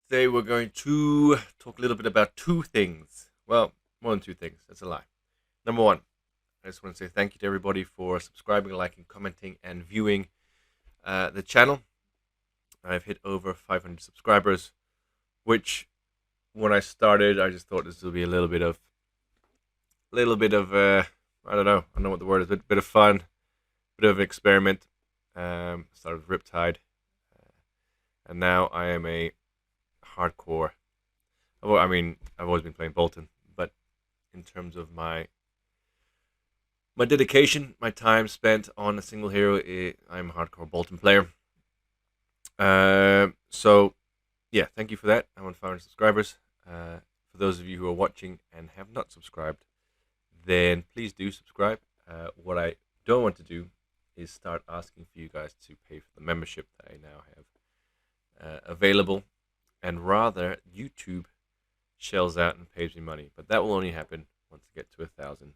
Today we're going to talk a little bit about two things. Well, more than two things. That's a lie. Number one, I just want to say thank you to everybody for subscribing, liking, commenting, and viewing the channel. I've hit over 500 subscribers, which when I started, I just thought this would be a little bit of I don't know what the word is, but bit of fun, bit of experiment. Started with Riptide, and now I am a hardcore. Well, I mean, I've always been playing Boltyn, but in terms of my dedication, my time spent on a single hero, I'm a hardcore Boltyn player. So yeah, thank you for that. I'm on 500 subscribers. For those of you who are watching and have not subscribed, then please do subscribe. What I don't want to do is start asking for you guys to pay for the membership that I now have available, and rather YouTube shells out and pays me money. But that will only happen once I get to 1,000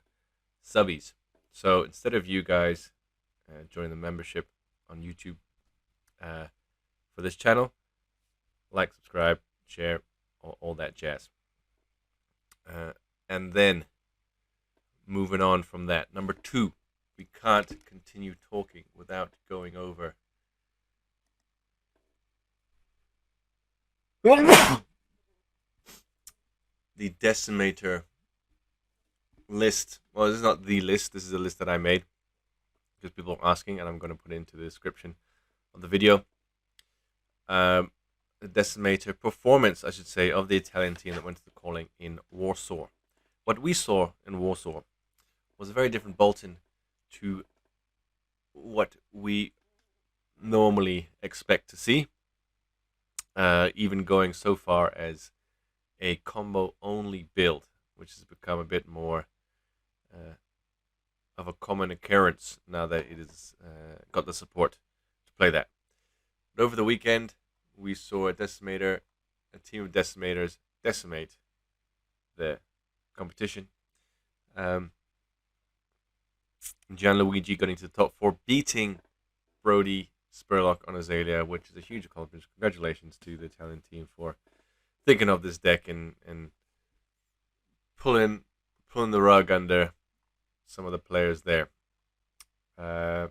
subbies. So instead of you guys joining the membership on YouTube for this channel, like, subscribe, share, all that jazz. And then moving on from that, number two, we can't continue talking without going over the Decimator list. Well, this is not the list. This is a list that I made because people are asking, and I'm going to put it into the description of the video. The Decimator performance, I should say, of the Italian team that went to the calling in Warsaw. What we saw in Warsaw was a very different Boltyn to what we normally expect to see. Even going so far as a combo-only build, which has become a bit more of a common occurrence now that it has got the support to play that. But over the weekend, we saw a Decimator, a team of Decimators decimate the competition. Gianlugi got into the top 4, beating Brody Spurlock on Azalea, which is a huge accomplishment. Congratulations to the Italian team for thinking of this deck and pulling the rug under some of the players there. Yeah.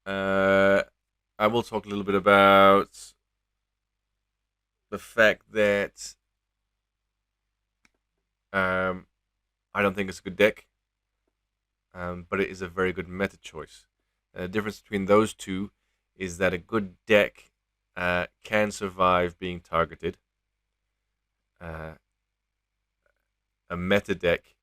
I will talk a little bit about the fact that I don't think it's a good deck, but it is a very good meta choice. The difference between those two is that a good deck can survive being targeted. A meta deck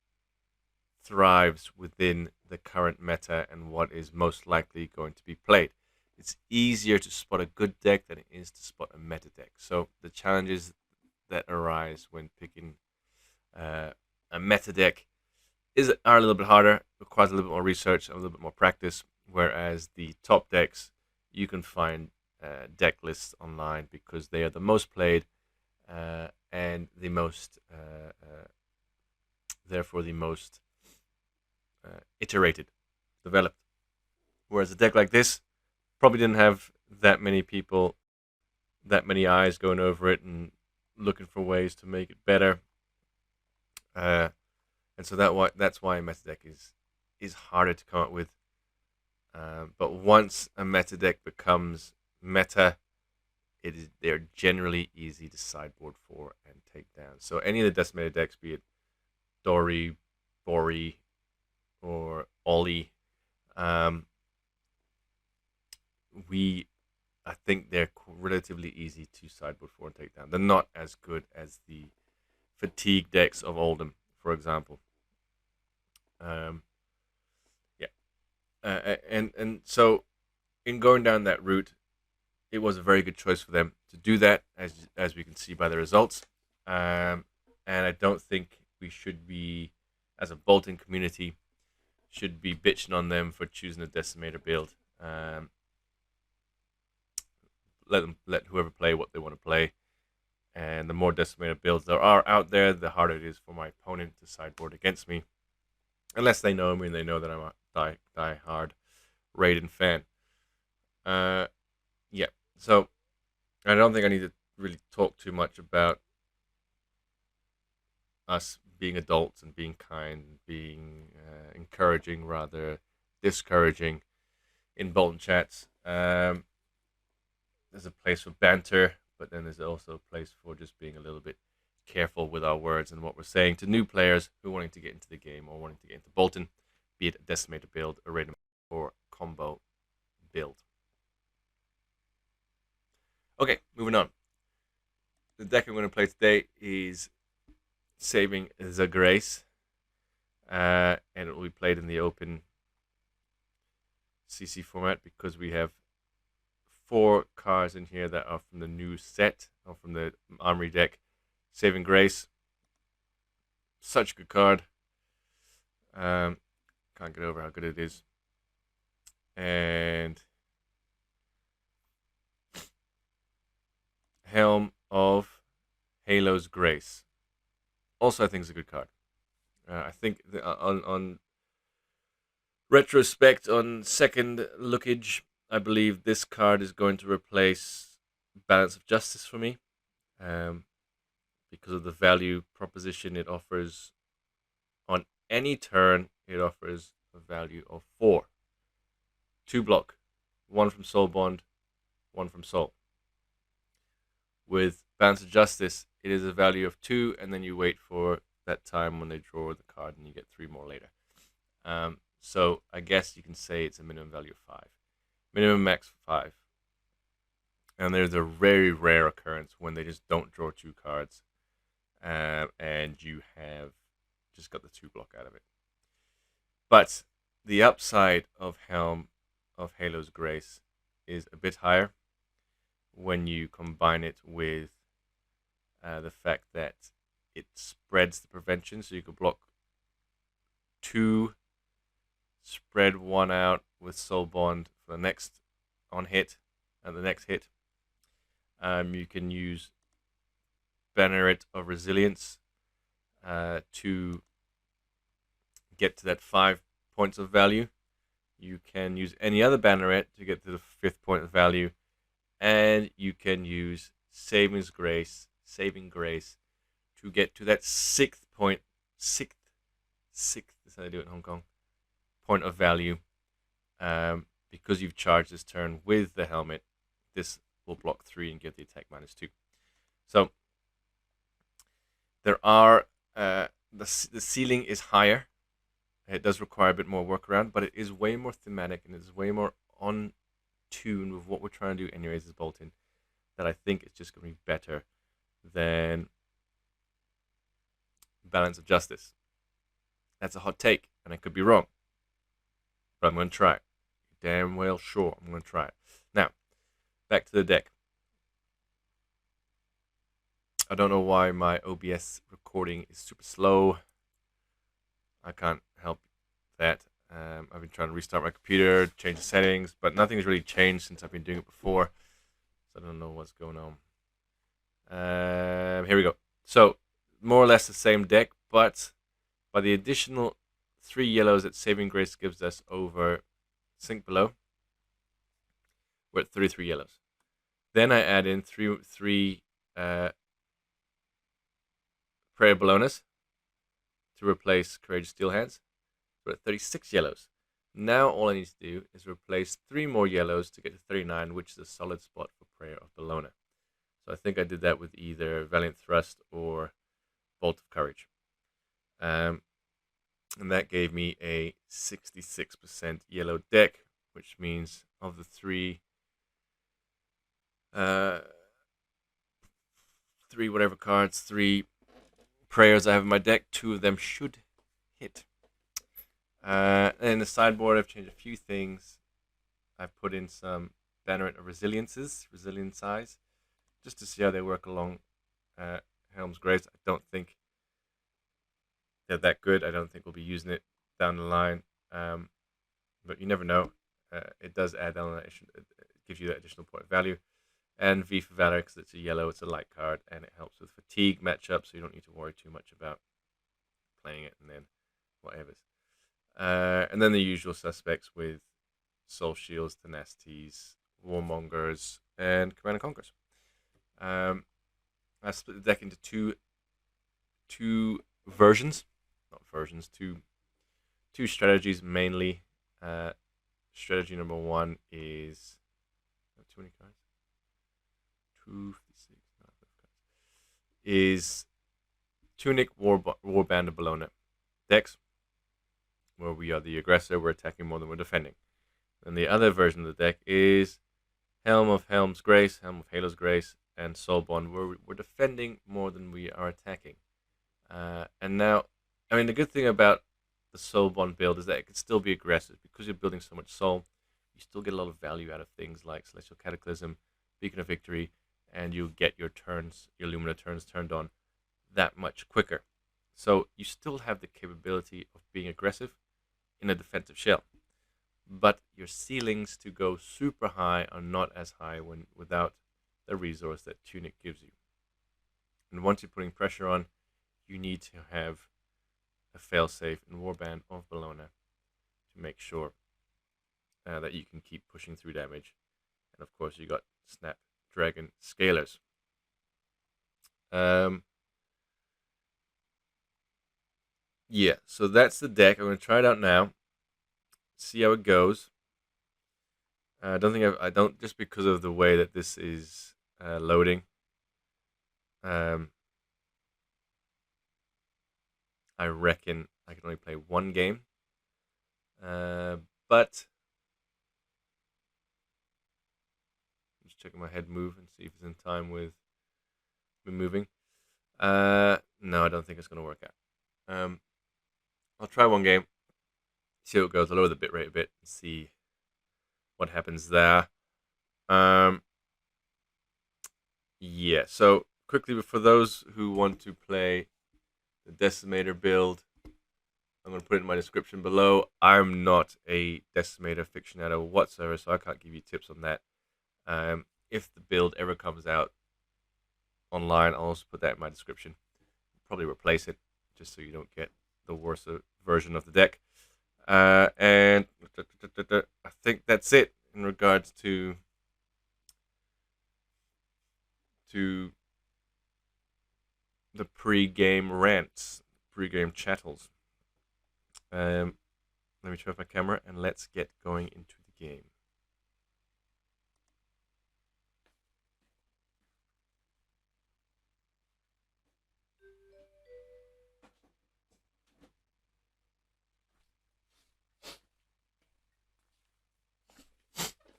thrives within the current meta and what is most likely going to be played. It's easier to spot a good deck than it is to spot a meta deck. So the challenges that arise when picking a meta deck are a little bit harder, requires a little bit more research, and a little bit more practice, whereas the top decks, you can find deck lists online because they are the most played and the most, therefore the most iterated, developed. Whereas a deck like this probably didn't have that many people, that many eyes going over it and looking for ways to make it better. And so that's why a meta deck is harder to come up with. But once a meta deck becomes meta, they're generally easy to sideboard for and take down. So any of the decimated decks, be it Dory, Bori, or Ollie, I think they're relatively easy to sideboard for and take down. They're not as good as the fatigue decks of Oldham, for example. And so in going down that route, it was a very good choice for them to do that, as we can see by the results. And I don't think we should be, as a Boltyn community, should be bitching on them for choosing a Decimator build. Let whoever play what they want to play. And the more Decimator builds there are out there, the harder it is for my opponent to sideboard against me. Unless they know me and they know that I'm a die-hard Raydn fan. Yeah, so I don't think I need to really talk too much about us being adults and being kind, being encouraging rather discouraging in Boltyn chats. There's a place for banter, but then there's also a place for just being a little bit careful with our words and what we're saying to new players who are wanting to get into the game or wanting to get into Boltyn, be it a Decimator build, a Raydn, or combo build. Okay, moving on. The deck I'm going to play today is Saving the Grace, and it will be played in the open CC format because we have 4 cards in here that are from the new set, or from the Armory deck. Saving Grace, such a good card. Can't get over how good it is. And Helm of Halo's Grace, also I think is a good card. I think on retrospect, on second lookage, I believe this card is going to replace Balance of Justice for me, because of the value proposition it offers. On any turn, it offers a value of 4. 2 block, 1 from Soul Bond, 1 from Soul. With Balance of Justice, it is a value of 2, and then you wait for that time when they draw the card, and you get 3 more later. So I guess you can say it's a minimum value of 5. Minimum max 5. And there's a very rare occurrence when they just don't draw 2 cards, and you have just got the 2 block out of it. But the upside of Helm of Halo's Grace is a bit higher when you combine it with the fact that it spreads the prevention, so you could block 2, spread 1 out with Soul Bond for the next on hit, and the next hit. You can use Banneret of Resilience to get to that 5 points of value. You can use any other Banneret to get to the 5th point of value, and you can use Saving Grace to get to that 6th point. Sixth is how they do it in Hong Kong. Point of value, because you've charged this turn with the helmet. This will block 3 and give the attack -2. So there are the ceiling is higher. It does require a bit more work around, but it is way more thematic and it is way more on tune with what we're trying to do anyways as Boltyn, that I think it's just going to be better than Balance of Justice. That's a hot take, and I could be wrong, but I'm going to try it. Damn well sure I'm going to try it. Now, back to the deck. I don't know why my OBS recording is super slow. I can't help that. I've been trying to restart my computer, change the settings, but nothing's really changed since I've been doing it before. So I don't know what's going on. Here we go. So, more or less the same deck, but by the additional 3 yellows that Saving Grace gives us over Sink Below, we're at 33 yellows. Then I add in three Prayer Bolognas to replace Courageous Steel Hands. We're at 36 yellows. Now all I need to do is replace 3 more yellows to get to 39, which is a solid spot for Prayer of Bologna. So I think I did that with either Valiant Thrust or Bolt of Courage. And that gave me a 66% yellow deck, which means of the 3 whatever cards, 3 prayers I have in my deck, 2 of them should hit. And in the sideboard, I've changed a few things. I've put in some Banneret of Resilience size, just to see how they work along Helm's Grace. I don't think they're that good. I don't think we'll be using it down the line, but you never know. It does add on that, it gives you that additional point of value. And V for Valor, because it's a yellow, it's a light card, and it helps with fatigue matchup, so you don't need to worry too much about playing it and then whatever. And then the usual suspects with Soul Shields, Tenacities, Warmongers, and Command and Conquers. I split the deck into two versions, not versions, two strategies mainly. Strategy number one is too many cards. 256 is Tunic, Warband, and Bologna decks, where we are the aggressor, we're attacking more than we're defending. And the other version of the deck is Helm of Helm's Grace, Helm of Halo's Grace, and Soulbond, where we're defending more than we are attacking. And now, I mean, the good thing about the Soulbond build is that it can still be aggressive because you're building so much soul. You still get a lot of value out of things like Celestial Cataclysm, Beacon of Victory, and you get your turns, your Lumina turns turned on that much quicker. So you still have the capability of being aggressive in a defensive shell, but your ceilings to go super high are not as high without the resource that Tunic gives you. And once you're putting pressure on, you need to have a failsafe in Warband of Bologna to make sure that you can keep pushing through damage. And of course, you got Snapdragon Scalers. Yeah, so that's the deck. I'm going to try it out now, see how it goes. I don't just because of the way that this is loading. I reckon I can only play one game, but I'm just checking my head move and see if it's in time with me moving. No, I don't think it's going to work out. I'll try one game, see how it goes. I'll lower the bitrate a bit and see what happens there. Yeah, so quickly, for those who want to play the Decimator build, I'm going to put it in my description below. I'm not a Decimator aficionado whatsoever, so I can't give you tips on that. If the build ever comes out online, I'll also put that in my description. Probably replace it, just so you don't get the worst version of the deck. And I think that's it in regards to the pre-game rants, pre-game chattels. Let me turn off my camera and let's get going into the game.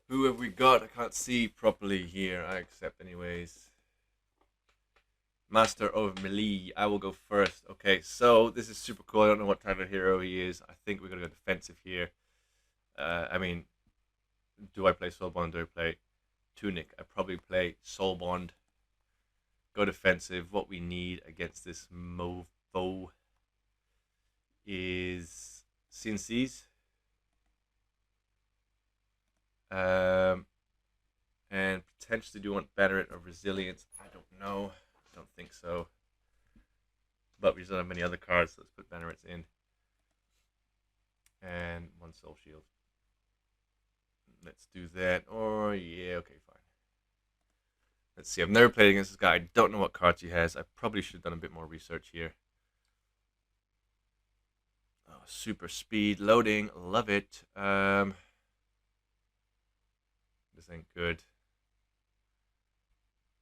Who have we got? I can't see properly here. I accept anyways. Master of Melee. I will go first. Okay, so this is super cool. I don't know what type of hero he is. I think we're going to go defensive here. I mean, do I play Soulbond? Do I play Tunic? I probably play Soulbond. Go defensive. What we need against this mofo is CNCs. And potentially do want Banneret of Resilience. I don't know. I don't think so. But we just don't have many other cards, so let's put Bannerets in. And one Soul Shield. Let's do that. Or, yeah, okay, fine. Let's see. I've never played against this guy. I don't know what cards he has. I probably should have done a bit more research here. Oh, super speed. Loading. Love it. This ain't good.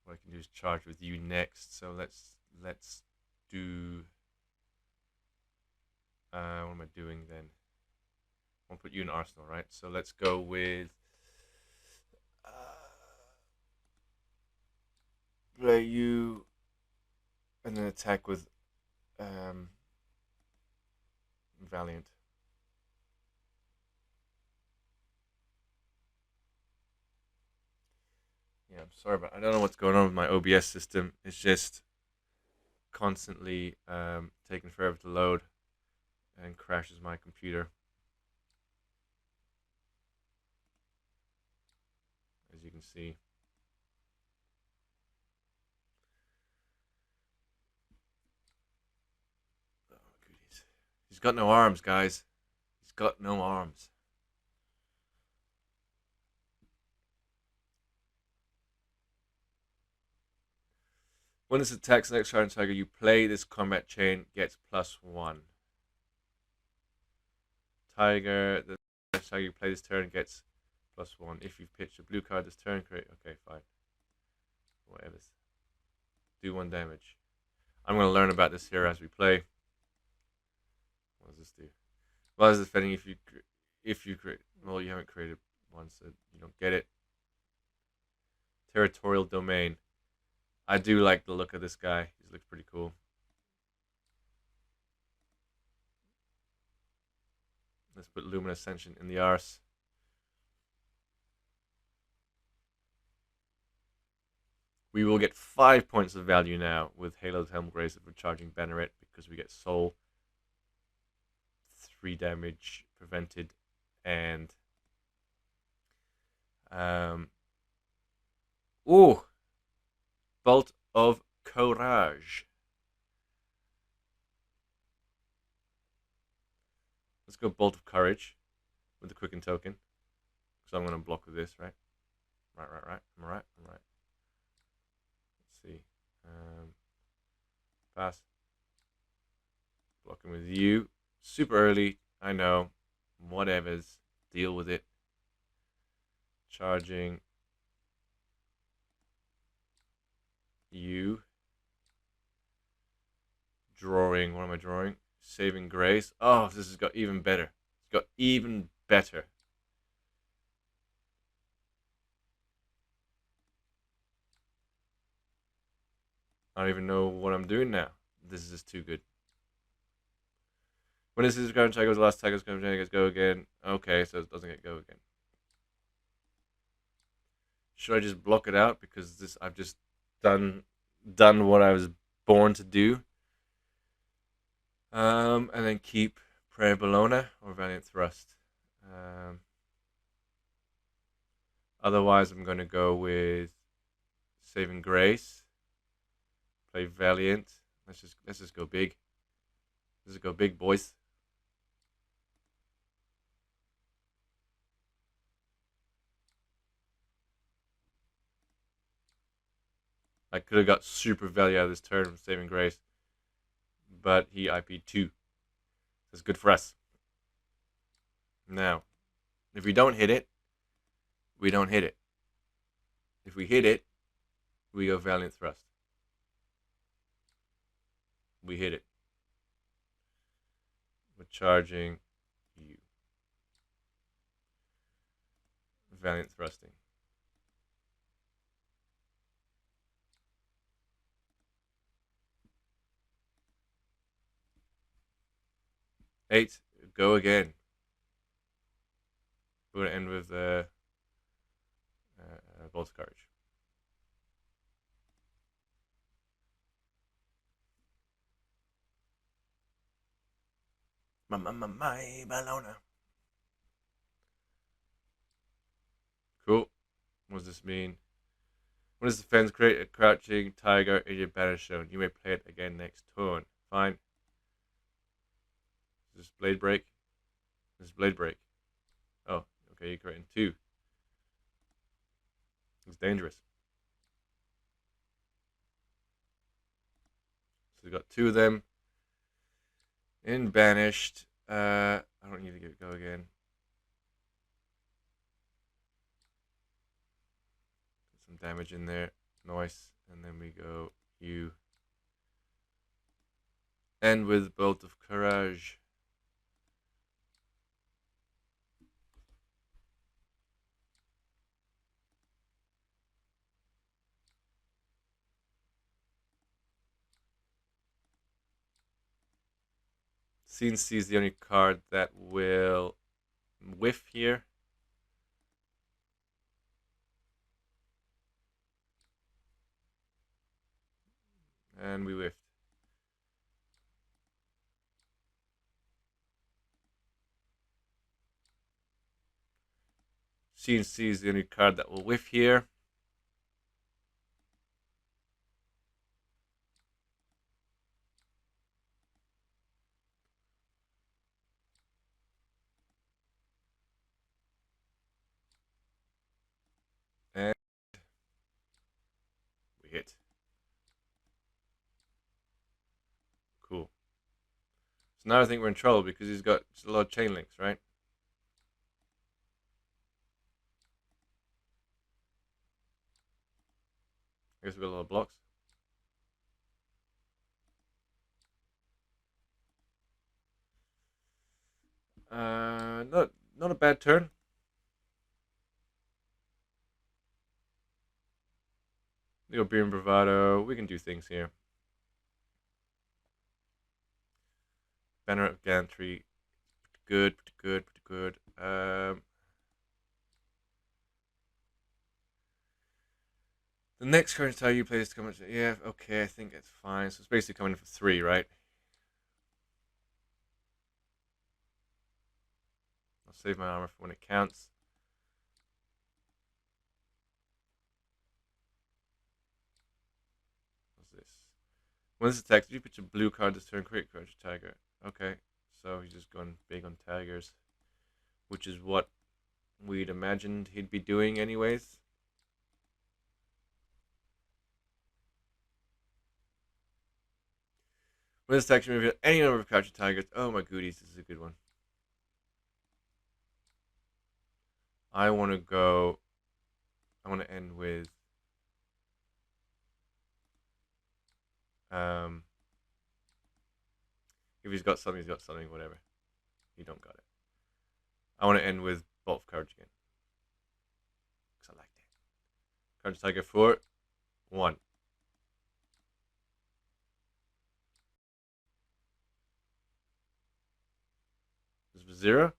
What I can do is charge with you next. So let's do. What am I doing then? I'll put you in Arsenal, right? So let's go with. Play you, and then attack with Valiant. Yeah, I'm sorry, but I don't know what's going on with my OBS system. It's just constantly taking forever to load and crashes my computer. As you can see. Oh, goodies. He's got no arms, guys. He's got no arms. When this attacks the next target you play, this combat chain gets +1. Tiger, the next target you play this turn gets +1. If you've pitched a blue card this turn, create. Okay, fine. Whatever. Do 1 damage. I'm going to learn about this here as we play. What does this do? Well, is defending if you create. Well, you haven't created one, so you don't get it. Territorial domain. I do like the look of this guy. He looks pretty cool. Let's put Luminous Ascension in the arse. We will get 5 points of value now with Halo's Helm Grace if we're charging Banneret because we get Soul, 3 damage prevented, and Bolt of Courage. Let's go Bolt of Courage with the Quicken token. So I'm going to block with this, right? Right. I'm right. Let's see. Pass. Blocking with you. Super early. I know. Whatevers. Deal with it. Charging you. Drawing. What am I drawing? Saving Grace. Oh, this has got even better. It's got even better. I don't even know what I'm doing now. This is just too good. When this is going to goes, the last tag is going to go again. Okay, so it doesn't get go again. Should I just block it out because this I've just done what I was born to do? And then keep Prayer Bologna or Valiant Thrust. Otherwise, I'm going to go with Saving Grace. Play Valiant. Let's just go big. Let's just go big, boys. I could have got super value out of this turn from Saving Grace, but he IP'd 2. That's good for us. Now, if we don't hit it, we don't hit it. If we hit it, we go Valiant Thrust. We hit it. We're charging you. Valiant Thrusting. Eight. Go again. We're going to end with Bolt of Courage. My Bologna. Cool. What does this mean? When does defense create a crouching tiger in your banner shown? You may play it again next turn. Fine. Is this blade break? This is blade break. Oh, okay, you're creating 2. It's dangerous. So we've got 2 of them. In banished. I don't need to get go again. Put some damage in there. Nice. And then we go you. And with Bolt of Courage. CNC is the only card that will whiff here. And we whiffed. CNC is the only card that will whiff here. And we hit. So now I think we're in trouble because he's got just a lot of chain links, right? I guess we've got a lot of blocks. Not a bad turn. We go Beer and Bravado. We can do things here. Banner of Gantry. Good, pretty good, pretty good. The next current style you play is coming. Yeah, okay, I think it's fine. So it's basically coming in for 3, right? I'll save my armor for when it counts. What's this? When this attacks, you put your blue card this turn, create crouch tiger. Okay, so he's just going big on tigers, which is what we'd imagined he'd be doing anyways. When this attacks, you reveal any number of crouching tigers. Oh my goodies, this is a good one. I want to end with if he's got something, he's got something, whatever. You don't got it. I want to end with Bolt of Courage again. Because I like that. Courage Tiger 4, 1. This was 0.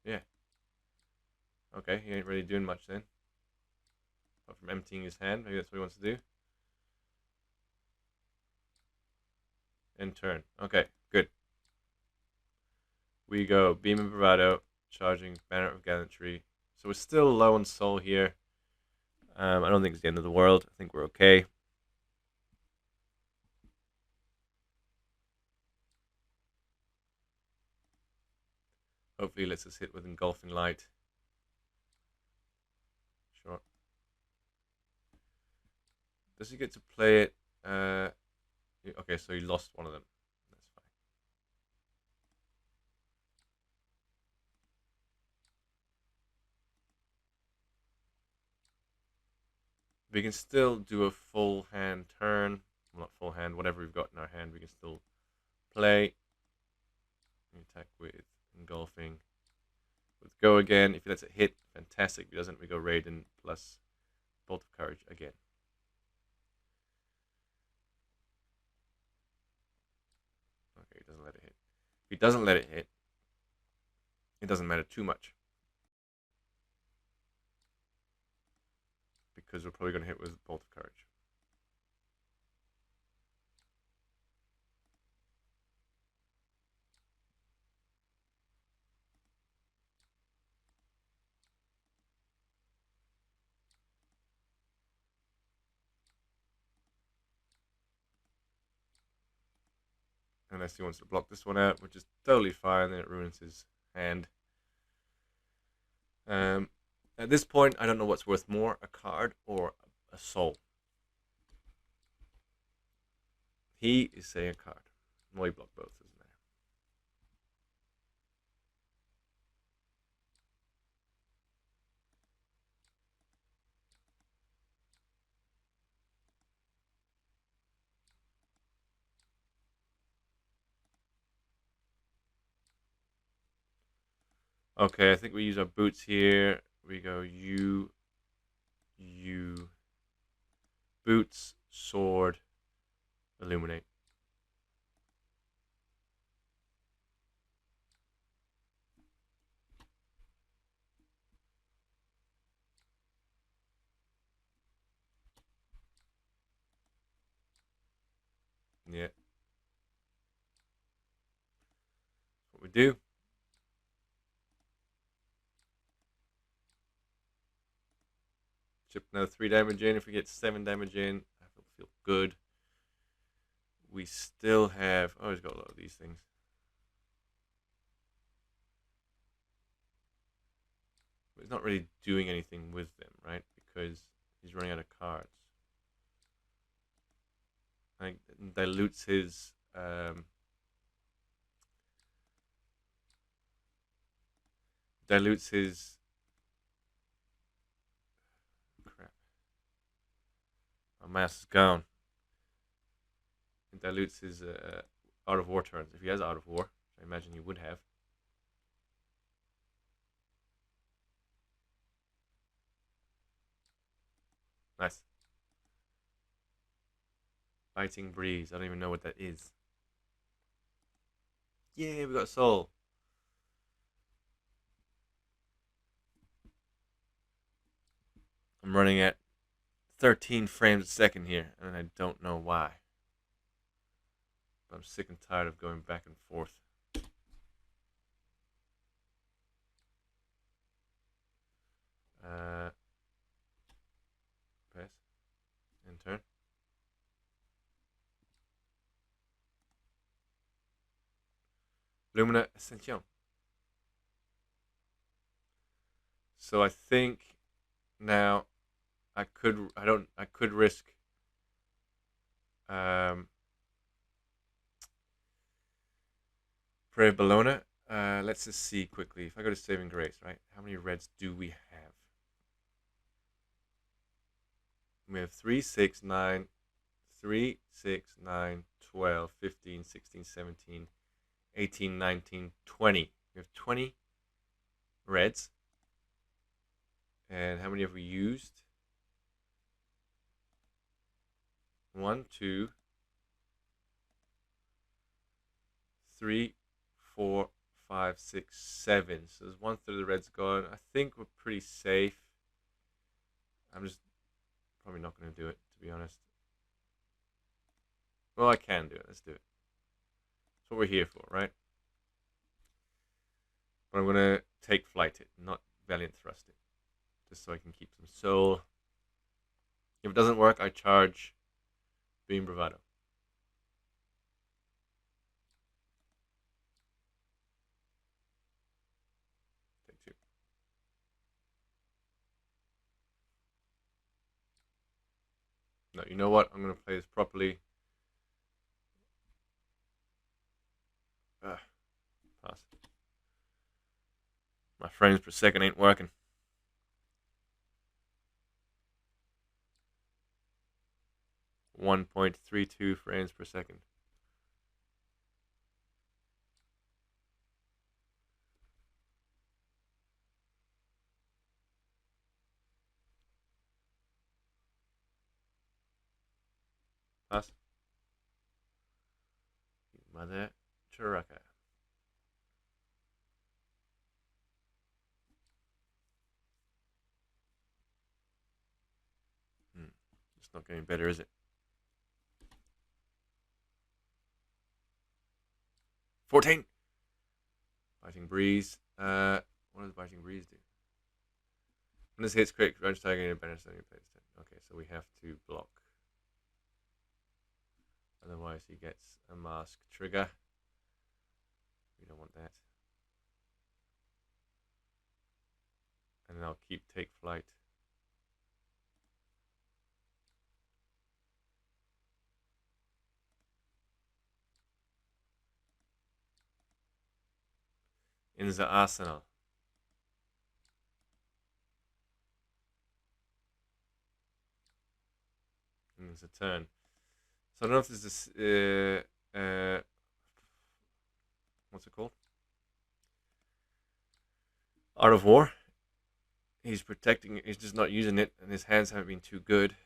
Yeah. Okay, he ain't really doing much then. Apart from emptying his hand. Maybe that's what he wants to do. End turn. Okay, good. We go Beam and Bravado, charging Banner of Gallantry. So we're still low on soul here. I don't think it's the end of the world. I think we're okay. Hopefully, lets us hit with Engulfing Light. Sure. Does he get to play it? Okay, so he lost one of them. That's fine. We can still do a full hand turn. Well, not full hand, whatever we've got in our hand, we can still play. We attack with Engulfing. With Go again. If he lets it hit, fantastic. If he doesn't, we go Raydn plus Bolt of Courage again. Okay, he doesn't let it hit. If he doesn't let it hit, it doesn't matter too much. Because we're probably going to hit with Bolt of Courage. Unless he wants to block this one out, which is totally fine, then it ruins his hand. At this point, I don't know what's worth more, a card or a soul. He is saying a card. Well, he blocked both, doesn't matter. Okay, I think we use our boots here. We go you, boots, sword, illuminate. Yeah. What we do. Chip another 3 damage in. If we get 7 damage in, I will feel good. We still have... Oh, he's got a lot of these things. But he's not really doing anything with them, right? Because He's running out of cards. I think it dilutes his crap. My mass is gone. It dilutes his out of war turns. If he has out of war, I imagine he would have. Nice. Biting breeze. I don't even know what that is. Yeah, we got a soul. I'm running at 13 frames a second here, and I don't know why. But I'm sick and tired of going back and forth. Pass. In turn. Lumina Ascension. So I think now I could risk Prey Bologna. Let's just see quickly. If I go to Saving Grace, right? How many reds do we have? We have 3, 6, 9, 3, 6, 9, 12, 15, 16, 17, 18, 19, 20. We have 20 reds. And how many have we used? 1, 2, 3, 4, 5, 6, 7. So there's 1/3 of the reds gone. I think we're pretty safe. I'm just probably not going to do it, to be honest. Well, I can do it. Let's do it. That's what we're here for, right? But I'm going to take flight it, not Valiant Thrust it. Just so I can keep some soul. If it doesn't work, I charge Beam Bravado. Take 2. No, you know what? I'm going to play this properly. Pass. My frames per second ain't working. .32 frames per second. Pass. Mother Churaka. It's not getting better, is it? 14. Biting Breeze. What does Biting Breeze do? When this hits crit, range target and benefits only plays 10. Okay, so we have to block. Otherwise, he gets a mask trigger. We don't want that. And then I'll keep Take Flight. In the arsenal. And it's a turn. So I don't know if this is what's it called? Art of War. He's protecting it. He's just not using it, and his hands haven't been too good.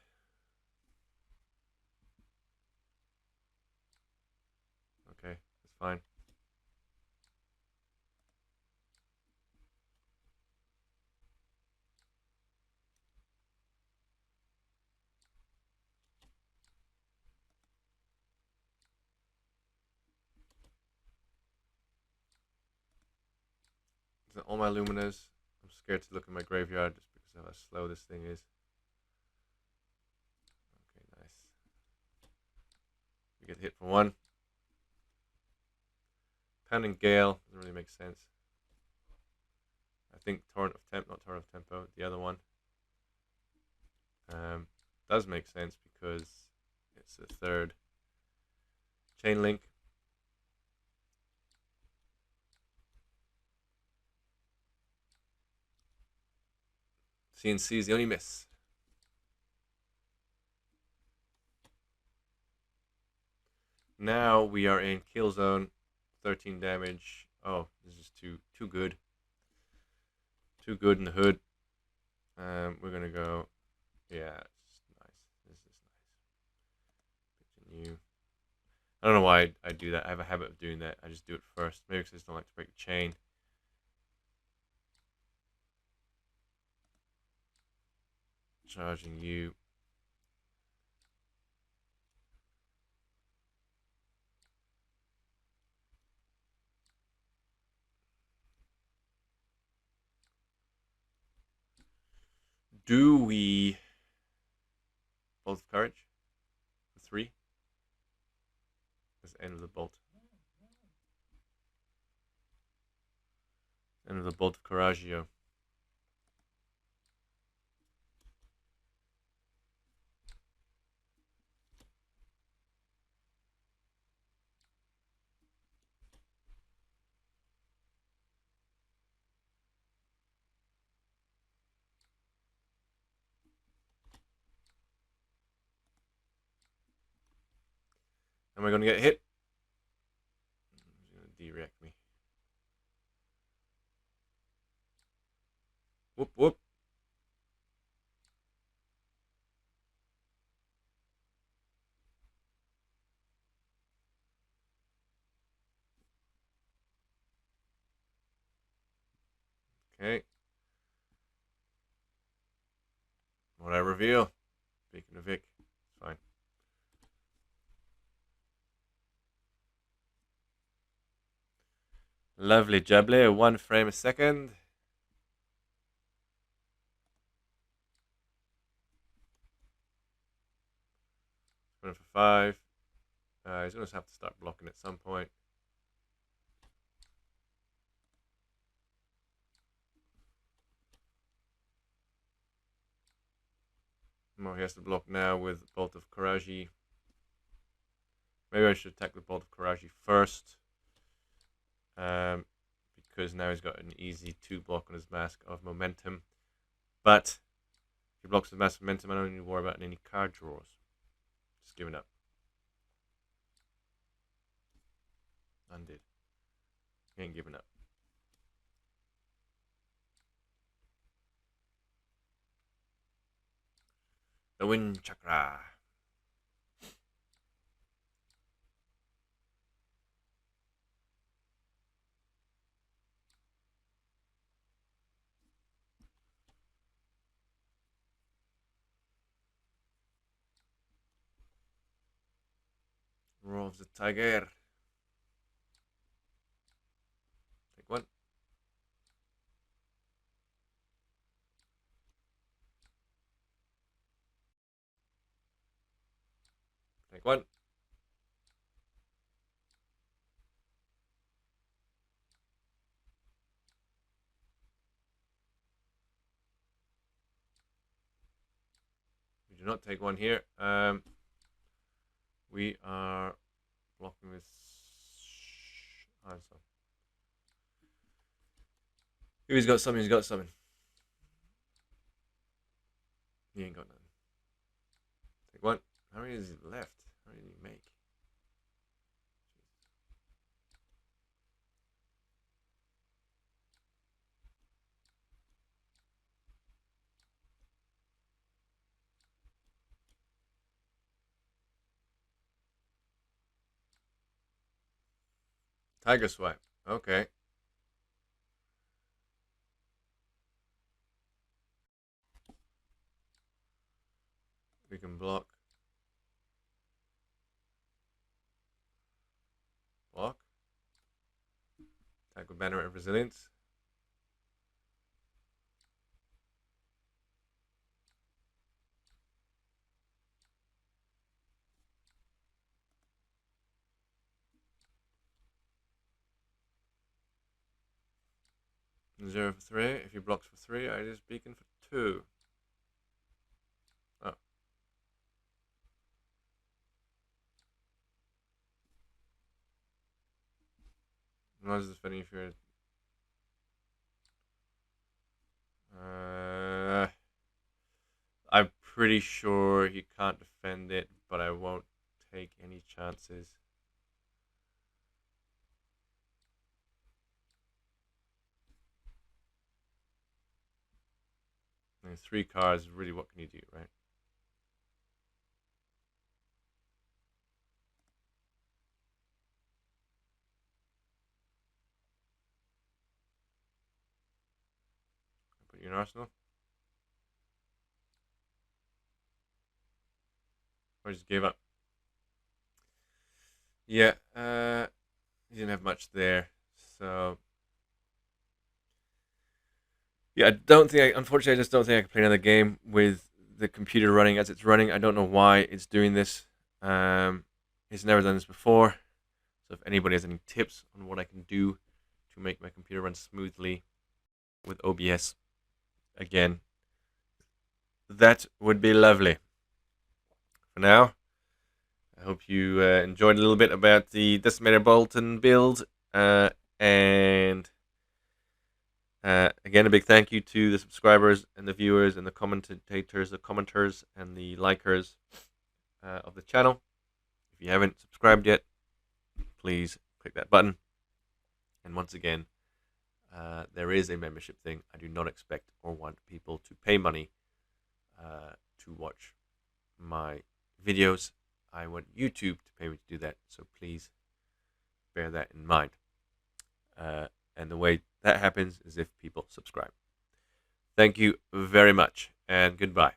Okay, that's fine. So all my Luminas. I'm scared to look at my graveyard just because of how slow this thing is. Okay, nice. We get hit for 1. Pounding Gale doesn't really make sense. I think Torrent of Tempo, not Torrent of Tempo, the other one. Does make sense because it's the third chain link. CNC is the only miss. Now we are in kill zone, 13 damage. Oh, this is too good. Too good in the hood. We're gonna go. Yeah, it's nice. This is nice. New. I don't know why I do that. I have a habit of doing that. I just do it first. Maybe because I just don't like to break the chain. Charging you. Do we Bolt of Courage for 3? That's the end of the bolt. End of the Bolt of Coraggio. Am I going to get hit? He's going to derect me. Whoop, whoop. Okay. What I reveal? Beacon of Vic. It's fine. Lovely jubbly. 1 frame a second. Going for 5. He's going to have to start blocking at some point. Oh, he has to block now with Bolt of Courage. Maybe I should attack with Bolt of Courage first. Because now he's got an easy 2 block on his Mask of Momentum. But if he blocks with Mask of Momentum, I don't need to worry about any card draws. Just giving up. Undid. He ain't giving up. The Wind Chakra. Roar of the Tiger. Take 1. Take 1. We do not take 1 here. We are blocking with answer. If he's got something, he's got something. He ain't got nothing. Take 1. How many is he left? How many did he make? Tiger Swipe. Okay. We can block. Block. Attack with Banner of Resilience. Zero for 3. If he blocks for 3, I just beacon for 2. Unless it's defending if you're... I'm pretty sure he can't defend it, but I won't take any chances. I mean, 3 cards, really, what can you do, right? Put you in Arsenal? Or just gave up? Yeah, he didn't have much there, so... Yeah, I don't think unfortunately, I just don't think I can play another game with the computer running as it's running. I don't know why it's doing this. It's never done this before. So if anybody has any tips on what I can do to make my computer run smoothly with OBS, again, that would be lovely. For now, I hope you enjoyed a little bit about the Decimator Boltyn build. And again, a big thank you to the subscribers and the viewers and the commentators, the commenters and the likers of the channel. If you haven't subscribed yet, please click that button. And once again, there is a membership thing. I do not expect or want people to pay money to watch my videos. I want YouTube to pay me to do that, so please bear that in mind. And the way that happens is if people subscribe. Thank you very much, and goodbye.